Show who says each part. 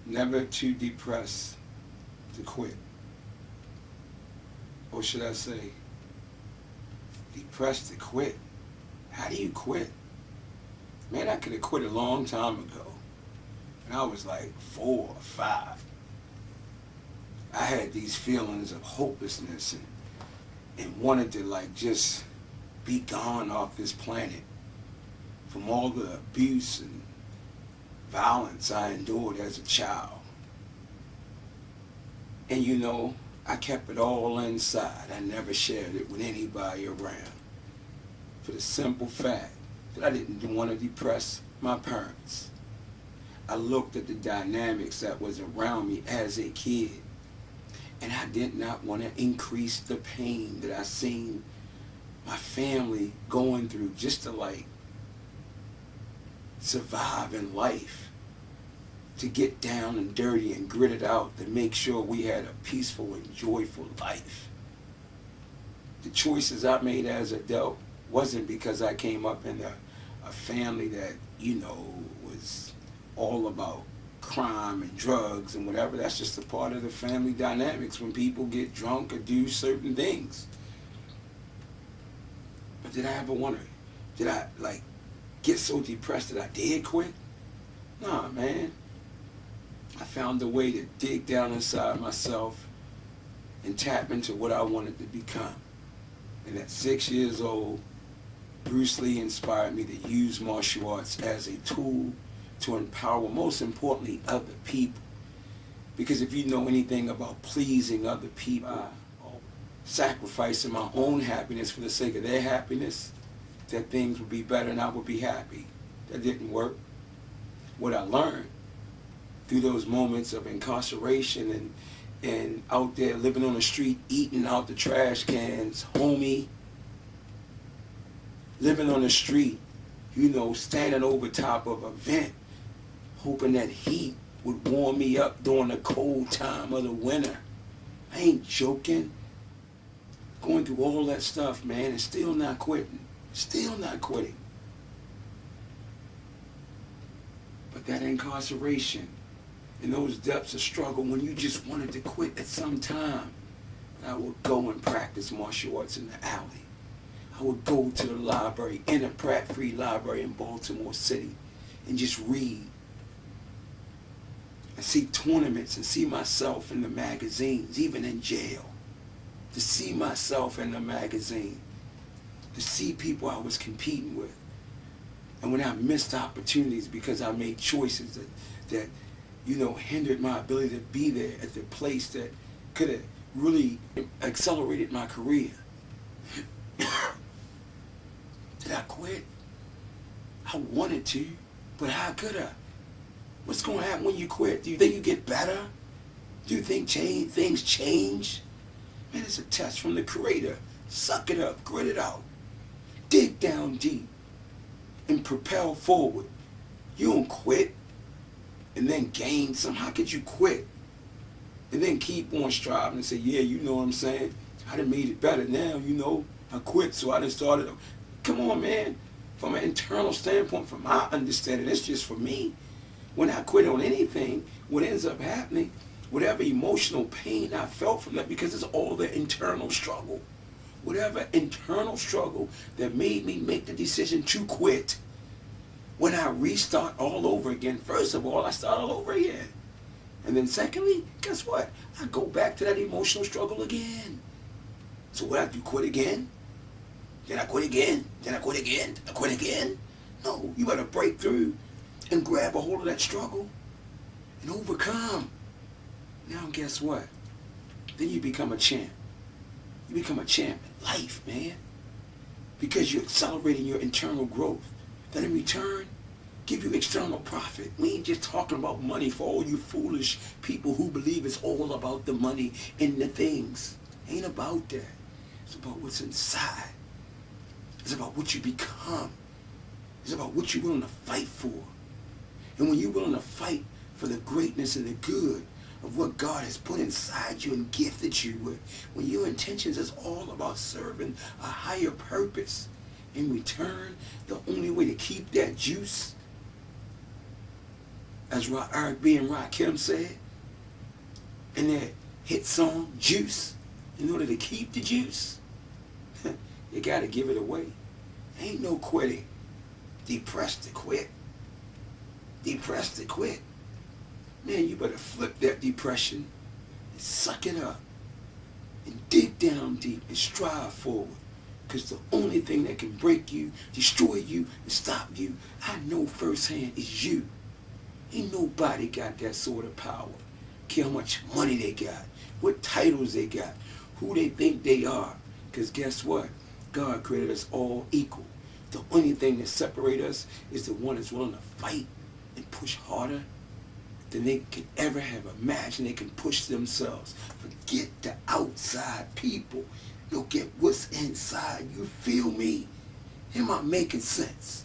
Speaker 1: Never too depressed to quit. Or should I say, depressed to quit? How do you quit? Man, I could have quit a long time ago. And I was like 4 or 5. I had these feelings of hopelessness and wanted to like just be gone off this planet from all the abuse and violence I endured as a child. And you know, I kept it all inside. I never shared it with anybody around. For the simple fact that I didn't want to depress my parents. I looked at the dynamics that was around me as a kid, and I did not want to increase the pain that I seen my family going through just to like survive in life, to get down and dirty and grit it out to make sure we had a peaceful and joyful life. The choices I made as an adult wasn't because I came up in a family that, you know, was all about crime and drugs and whatever. That's just a part of the family dynamics when people get drunk or do certain things. But did I ever wonder, did I like get so depressed that I did quit? Nah, man. I found a way to dig down inside myself and tap into what I wanted to become. And at 6 years old, Bruce Lee inspired me to use martial arts as a tool to empower, most importantly, other people. Because if you know anything about pleasing other people, sacrificing my own happiness for the sake of their happiness, that things would be better and I would be happy. That didn't work. What I learned through those moments of incarceration and out there living on the street, eating out the trash cans, homie, living on the street, you know, standing over top of a vent, hoping that heat would warm me up during the cold time of the winter. I ain't joking. Going through all that stuff, man, and still not quitting. Still not quitting. But that incarceration and those depths of struggle when you just wanted to quit at some time, I would go and practice martial arts in the alley. I would go to the library, in a Pratt Free Library in Baltimore City, and just read. And see tournaments and see myself in the magazines, even in jail. To see myself in the magazine. To see people I was competing with. And when I missed opportunities because I made choices that you know, hindered my ability to be there at the place that could have really accelerated my career. Did I quit? I wanted to, but how could I? What's going to happen when you quit? Do you think you get better? Do you think things change? Man, it's a test from the Creator. Suck it up, grit it out. Dig down deep and propel forward. You don't quit and then gain some. How could you quit and then keep on striving and say, yeah, you know what I'm saying? I done made it better now, you know. I quit, so I done started. Come on, man. From an internal standpoint, from my understanding, it's just for me. When I quit on anything, what ends up happening, whatever emotional pain I felt from that, because it's all the internal struggle. Whatever internal struggle that made me make the decision to quit. When I restart all over again, first of all, I start all over again. And then secondly, guess what? I go back to that emotional struggle again. So what I do, quit again? Then I quit again? Then I quit again? I quit again? No, you gotta break through and grab a hold of that struggle and overcome. Now guess what? Then you become a champ. You become a champ in life, man. Because you're accelerating your internal growth. That in return, give you external profit. We ain't just talking about money for all you foolish people who believe it's all about the money and the things. Ain't about that. It's about what's inside. It's about what you become. It's about what you're willing to fight for. And when you're willing to fight for the greatness and the good of what God has put inside you and gifted you with, when your intentions is all about serving a higher purpose, in return, the only way to keep that juice as Eric B. and Rakim said in their hit song, Juice. In order to keep the juice, you got to give it away. Ain't no quitting. Depressed to quit. Depressed to quit. Man, you better flip that depression and suck it up and dig down deep and strive forward. Because the only thing that can break you, destroy you, and stop you, I know firsthand, is you. Ain't nobody got that sort of power. Care how much money they got, what titles they got, who they think they are. Because guess what? God created us all equal. The only thing that separates us is the one that's willing to fight and push harder than they could ever have imagined they can push themselves. Forget the outside people. Look at what's inside. You feel me? Am I making sense?